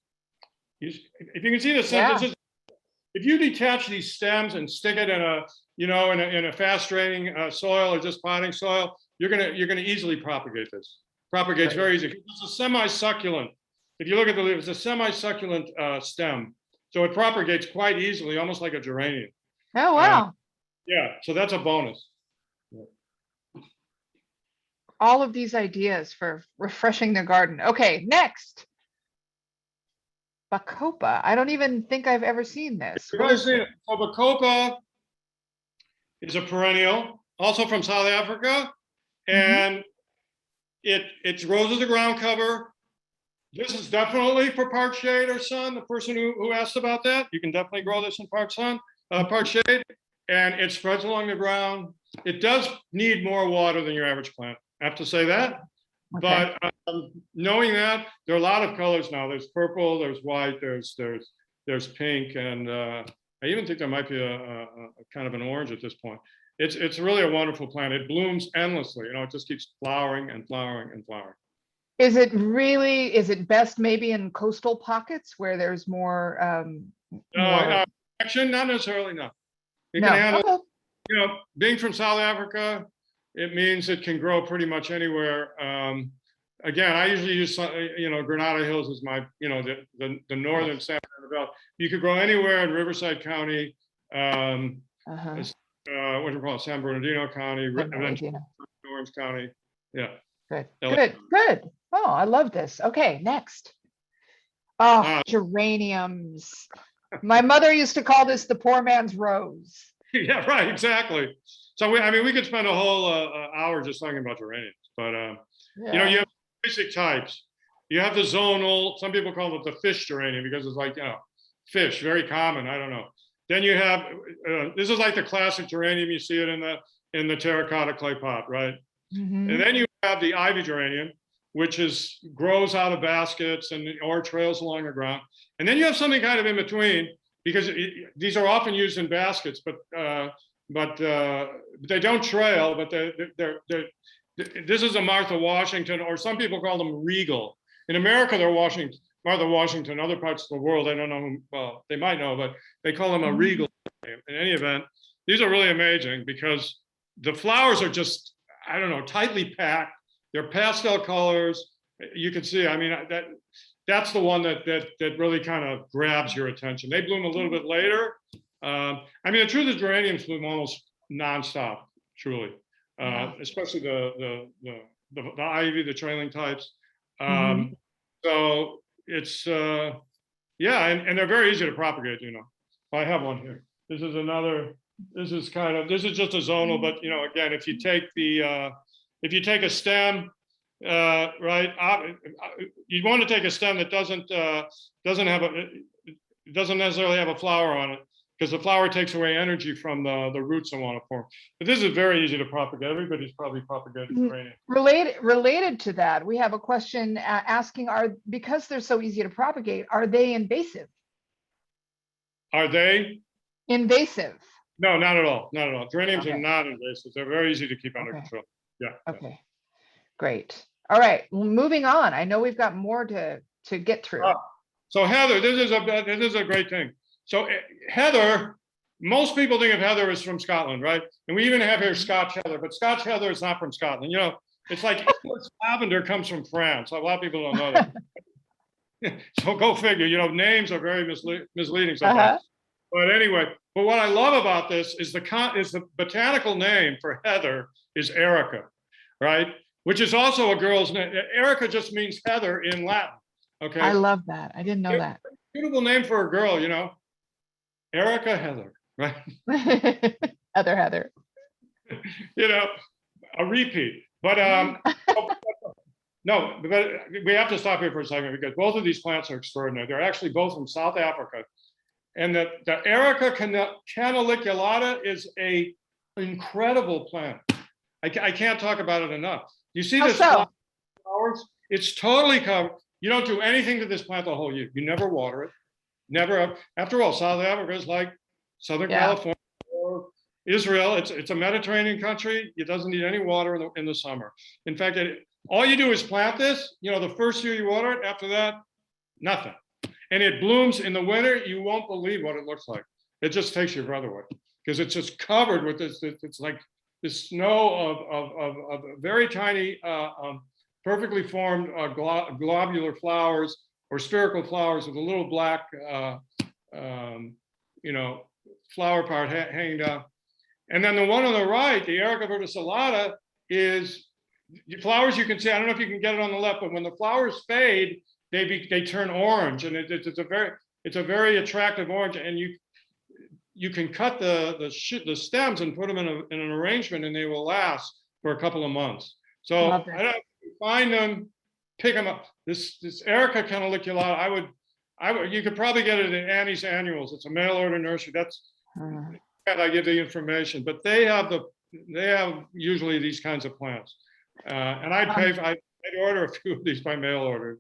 If you can see this, if you detach these stems and stick it in a fast draining soil or just potting soil, you're gonna easily propagate this. Propagates very easy. It's a semi-succulent. If you look at the leaf, it's a semi-succulent stem, so it propagates quite easily, almost like a geranium. Oh wow! So that's a bonus. All of these ideas for refreshing the garden. Okay, next. Bacopa. I don't even think I've ever seen this. What is it? So Bacopa is a perennial, also from South Africa, and it grows as a ground cover. This is definitely for part shade or sun. The person who asked about that, you can definitely grow this in part sun, part shade, and it spreads along the ground. It does need more water than your average plant. I have to say that. Okay. But knowing that, there are a lot of colors now. There's purple, there's white, there's pink, and I even think there might be a kind of an orange at this point. It's really a wonderful plant. It blooms endlessly. It just keeps flowering and flowering and flowering. Is it best maybe in coastal pockets where there's more action? Not necessarily, no. It can handle, being from South Africa, it means it can grow pretty much anywhere. Again, I usually use, Granada Hills is my, the northern San Bernardino. You could grow anywhere in Riverside County, what do you call it, San Bernardino County, Orange County. Yeah. Good. Oh, I love this. Okay, next. Oh, geraniums. My mother used to call this the poor man's rose. Yeah, right, exactly. So we could spend a whole hour just talking about geraniums, but you have basic types. You have the zonal. Some people call it the fish geranium because it's like fish, very common. I don't know. Then you have, this is like the classic geranium. You see it in the terracotta clay pot, right? Mhm. And then you have the ivy geranium, which grows out of baskets or trails along the ground. And then you have something kind of in between, because these are often used in baskets, but they don't trail. But this is a Martha Washington, or some people call them regal. In America, they're Martha Washington. Other parts of the world, I don't know. Well, they might know, but they call them a regal. In any event, these are really amazing because the flowers are just, I don't know, tightly packed. They're pastel colors. You can see, I mean, that's the one that really kind of grabs your attention. They bloom a little bit later. I mean, the truth is geraniums bloom almost nonstop, truly, especially the ivy, the trailing types. So it's, yeah, and they're very easy to propagate, you know. I have one here. This is just a zonal, but you know, again, if you take a stem, right, you want to take a stem that doesn't necessarily have a flower on it, because the flower takes away energy from the roots that want to form. But this is very easy to propagate. Everybody's probably propagated geranium. Related to that, we have a question asking, because they're so easy to propagate, are they invasive? Are they? Invasive. No, not at all. Not at all. Geraniums are not invasive. They're very easy to keep under control. Yeah. Okay. Great. All right. Well, moving on. I know we've got more to get through. So heather, this is a great thing. So heather, most people think of heather as from Scotland, right? And we even have here Scotch heather, but Scotch heather is not from Scotland. You know, it's like lavender comes from France. A lot of people don't know that. So go figure. You know, names are very misleading sometimes. But anyway, but what I love about this is the botanical name for heather is Erica, right? Which is also a girl's name. Erica just means heather in Latin. Okay. I love that. I didn't know that. Beautiful name for a girl, you know. Erica Heather, right? Heather. You know, a repeat. But no, but we have to stop here for a second because both of these plants are extraordinary. They're actually both from South Africa. And the Erica canaliculata is an incredible plant. I can't talk about it enough. You see this flowers? It's totally covered. You don't do anything to this plant the whole year. You never water it. Never. After all, South Africa is like Southern California or Israel. It's a Mediterranean country. It doesn't need any water in the summer. In fact, all you do is plant this. You know, the first year you water it. After that, nothing. And it blooms in the winter. You won't believe what it looks like. It just takes your breath away because it's just covered with this. It's like this snow of very tiny, perfectly formed globular flowers or spherical flowers with a little black, you know, flower part hanging down. And then the one on the right, the Erica verticillata, is flowers you can see. I don't know if you can get it on the left, but when the flowers fade, they turn orange, and it's a very attractive orange. And you can cut the stems and put them in an arrangement, and they will last for a couple of months. So I don't find them, pick them up. This Erica canaliculata, I would, you could probably get it at Annie's Annuals. It's a mail order nursery. That's I give the information, but they have usually these kinds of plants, and I'd order a few of these by mail order.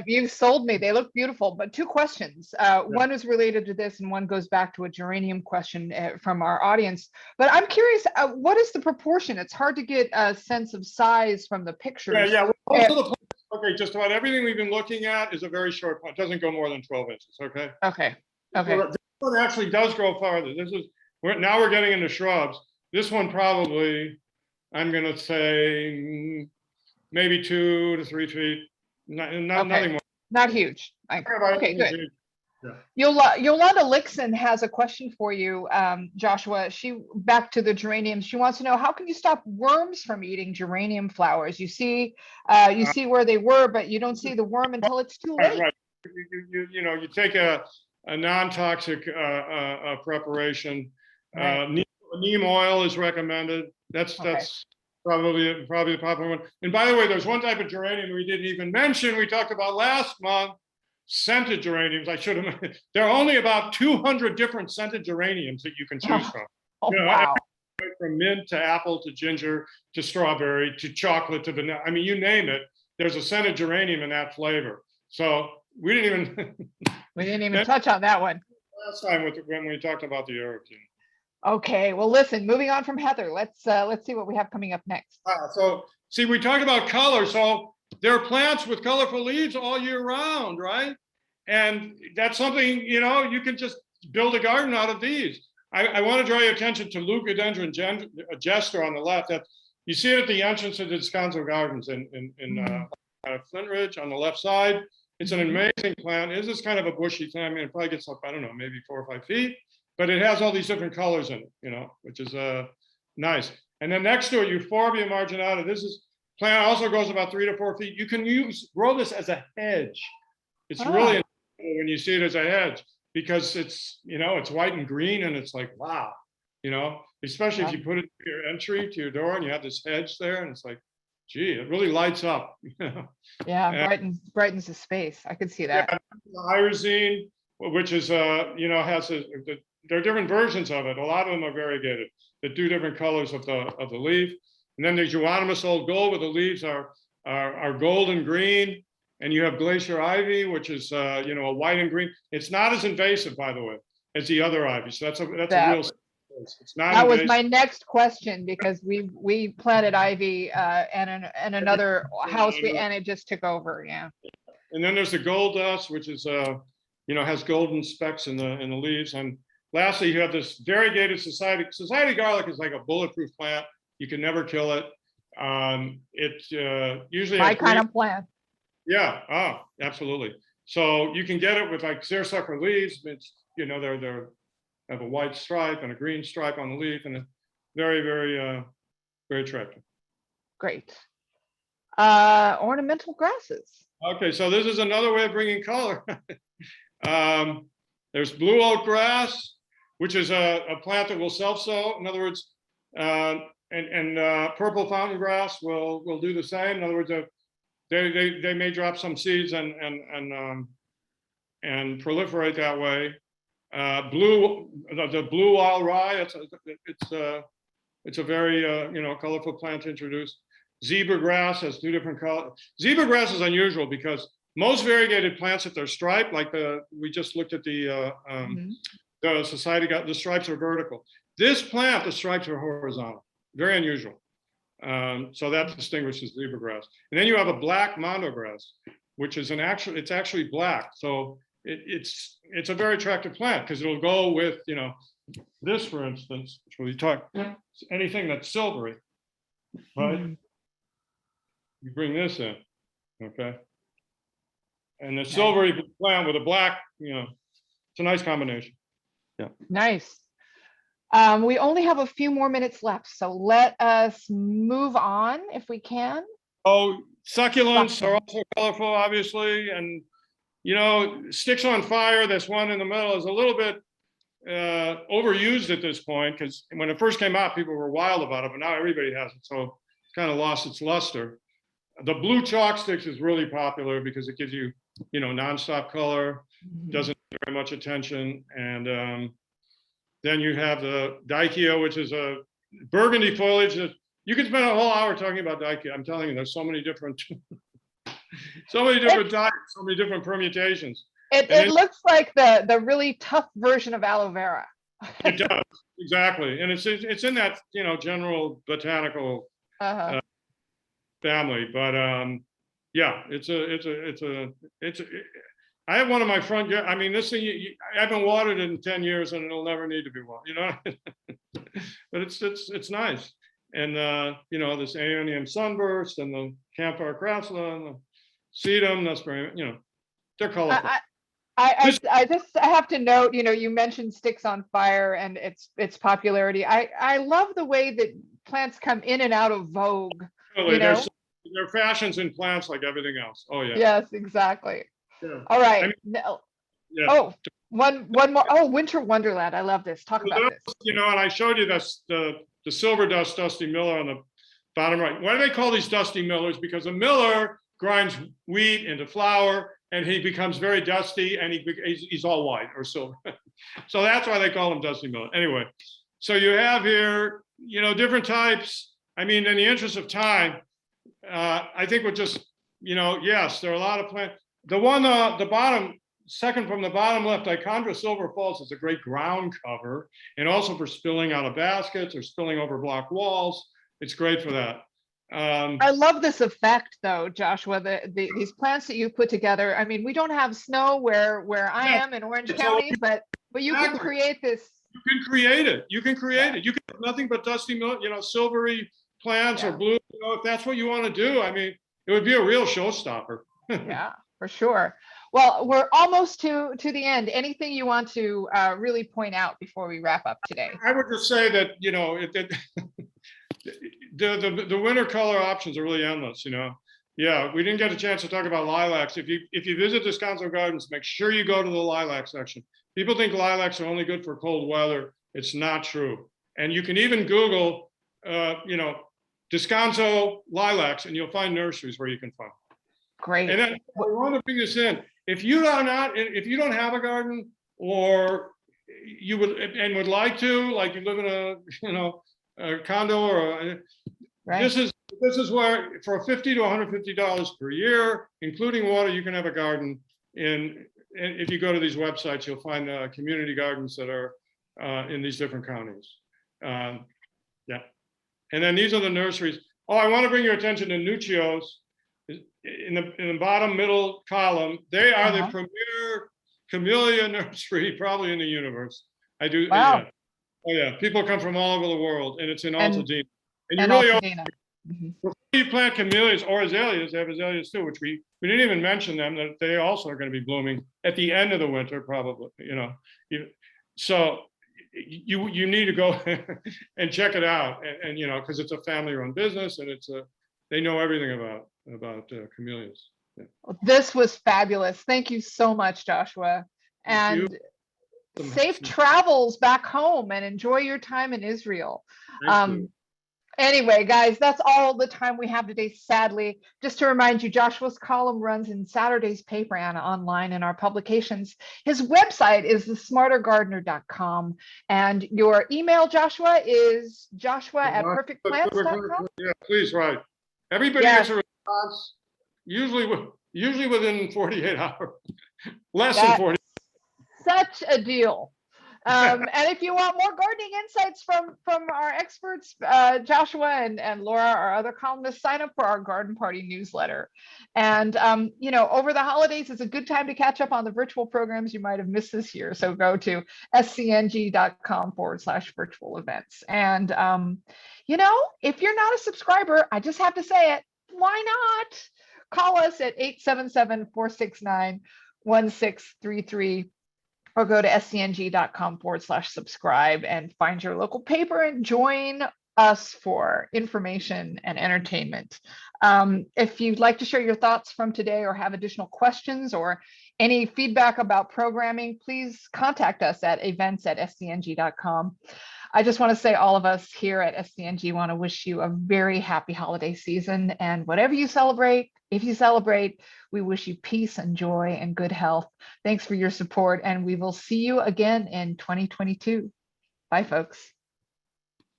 You've sold me. They look beautiful. But two questions. One is related to this, and one goes back to a geranium question from our audience. But I'm curious, what is the proportion? It's hard to get a sense of size from the pictures. Yeah. Well, okay, just about everything we've been looking at is a very short plant. It doesn't go more than 12 inches. Okay. Okay. This one actually does grow farther. Now we're getting into shrubs. This one probably, I'm going to say, maybe 2 to 3 feet. Nothing more. Not huge. Okay, good. Yeah. Yolanda Lixon has a question for you, Joshua. Back to the geraniums. She wants to know, how can you stop worms from eating geranium flowers? You see where they were, but you don't see the worm until it's too late. Right. You take a non-toxic preparation. Right. Neem oil is recommended. That's probably the popular one. And by the way, there's one type of geranium we didn't even mention. We talked about last month. scented geraniums. I should have. There are only about 200 different scented geraniums that you can choose from. Oh, You know, wow. from mint to apple to ginger to strawberry to chocolate to vanilla. I mean, you name it. There's a scented geranium in that flavor. So we didn't even touch on that one. last time when we talked about the herbs. Okay, well, listen, moving on from Heather, let's see what we have coming up next. So see, we talked about color. So there are plants with colorful leaves all year round, right? And that's something, you know, you can just build a garden out of these. I want to draw your attention to Leucadendron Jester on the left. That you see it at the entrance of the Descanso Gardens in Flint Ridge on the left side. It's an amazing plant. It is kind of a bushy thing. I mean, it probably gets up, I don't know, maybe 4 or 5 feet, but it has all these different colors in it, you know, which is nice. And then next to it, Euphorbia marginata. This plant also goes about 3 to 4 feet. You can grow this as a hedge. It's really when you see it as a hedge, because it's, you know, it's white and green, and it's like, wow, you know, especially if you put it to your entry to your door and you have this hedge there, and it's like, gee, it really lights up. Yeah, brightens the space. I could see that. Yeah, Irisine, which is you know, there are different versions of it. A lot of them are variegated that do different colors of the leaf. And then there's Euonymus Old Gold, where the leaves are gold and green. And you have Glacier Ivy, which is you know, a white and green. It's not as invasive, by the way, as the other ivy. So that's a real. It's not. That was my next question, because we planted ivy and another house, and it just took over. Yeah. And then there's the gold dust, which is you know, has golden specks in the leaves. And lastly, you have this variegated society. Society garlic is like a bulletproof plant. You can never kill it. It usually My kind of plant. Yeah, absolutely. So you can get it with like seersucker leaves. It's, you know, they have a white stripe and a green stripe on the leaf, and it's very, very, very attractive. Great. Ornamental grasses. Okay, so this is another way of bringing color. There's blue oat grass, which is a plant that will self-sow. In other words, and purple fountain grass will do the same. In other words, they may drop some seeds and proliferate that way. The blue wild rye, it's a very you know, colorful plant to introduce. Zebra grass has 2 different colors. Zebra grass is unusual because most variegated plants, if they're striped, like we just looked at the society the stripes are vertical. This plant, the stripes are horizontal. Very unusual. So that distinguishes zebra grass. And then you have a black mondo grass, which is it's actually black. So it's a very attractive plant because it'll go with, you know, this, for instance, which we talk anything that's silvery, right? You bring this in, okay? And the silvery plant with a black, you know, it's a nice combination. Yeah. Nice. We only have a few more minutes left, so let us move on if we can. Oh, succulents are also colorful, obviously, and you know, sticks on fire. This one in the middle is a little bit overused at this point, because when it first came out, people were wild about it, but now everybody has it, so it's kind of lost its luster. The blue chalk sticks is really popular because it gives you, you know, nonstop color, doesn't need very much attention, and then you have the dicea, which is a burgundy foliage. That you could spend a whole hour talking about dicea. I'm telling you, there's so many different, so many different types, so many different permutations. It looks like the really tough version of aloe vera. It does, exactly, and it's in that, you know, general botanical family. But yeah, I have one of my front. I mean, this thing, I haven't watered it in 10 years, and it'll never need to be watered. You know, but it's nice. And you know, this Aeonium sunburst and the Campfire crassula and the sedum. That's very, you know, they're colorful. I just have to note, you know, you mentioned sticks on fire and its popularity. I love the way that plants come in and out of vogue. Really, you know? there are fashions in plants like everything else. Oh yeah. Yes, exactly. Yeah. All right. I mean, yeah. Oh, one more. Oh, Winter Wonderland. I love this. Talk about this. You know, and I showed you this, the silver dust Dusty Miller on the bottom right. Why do they call these Dusty Millers? Because a miller grinds wheat into flour, and he becomes very dusty, and he's all white or silver. So that's why they call him dusty millet. Anyway, so you have here, different types. I mean, in the interest of time, I think we'll just, yes, there are a lot of plants. The one, the bottom, second from the bottom left, Ichondra silver falls is a great ground cover, and also for spilling out of baskets or spilling over block walls. It's great for that. I love this effect, though, Joshua. These plants that you put together. I mean, we don't have snow where I am in Orange County, but you can create this. You can create it. You can create it. You can have nothing but dusty millet, silvery plants or blue. If that's what you want to do, I mean, it would be a real showstopper. Yeah, for sure. Well, we're almost to the end. Anything you want to really point out before we wrap up today? I would just say that the winter color options are really endless. Yeah, we didn't get a chance to talk about lilacs. If you visit Descanso Gardens, make sure you go to the lilac section. People think lilacs are only good for cold weather. It's not true. And you can even Google, Descanso lilacs, and you'll find nurseries where you can find. Great. And then I want to bring this in. If you don't have a garden, or you would like to, like you live in a condo or right. This is where for $50 to $150 per year, including water, you can have a garden. And if you go to these websites, you'll find community gardens that are in these different counties. Yeah. And then these are the nurseries. Oh, I want to bring your attention to Nuccios in the bottom middle column. They are the premier camellia nursery probably in the universe. I do. Wow. Yeah. Oh yeah, people come from all over the world, and it's in Altadena. And you really before you plant camellias or azaleas, they have azaleas too, which we didn't even mention them, that they also are going to be blooming at the end of the winter, probably. So you need to go and check it out, and because it's a family-run business, and they know everything about camellias. Yeah. Well, this was fabulous. Thank you so much, Joshua. And safe travels back home, and enjoy your time in Israel. Anyway, guys, that's all the time we have today, sadly. Just to remind you, Joshua's column runs in Saturday's paper and online in our publications. His website is thesmartergardener.com. And your email, Joshua, is joshua@perfectplants.com? Yeah, please write. Everybody gets a response, usually within 48 hours. Less than 40. Such a deal. And if you want more gardening insights from our experts, Joshua and Laura, our other columnists, sign up for our Garden Party newsletter. And, over the holidays, it's a good time to catch up on the virtual programs you might have missed this year. So go to scng.com/virtual events. And, if you're not a subscriber, I just have to say it, why not? Call us at 877-469-1633. Or go to scng.com/subscribe and find your local paper and join us for information and entertainment. If you'd like to share your thoughts from today or have additional questions or any feedback about programming, please contact us at events@scng.com. I just want to say all of us here at SCNG want to wish you a very happy holiday season, and whatever you celebrate, if you celebrate, we wish you peace and joy and good health. Thanks for your support, and we will see you again in 2022. Bye, folks.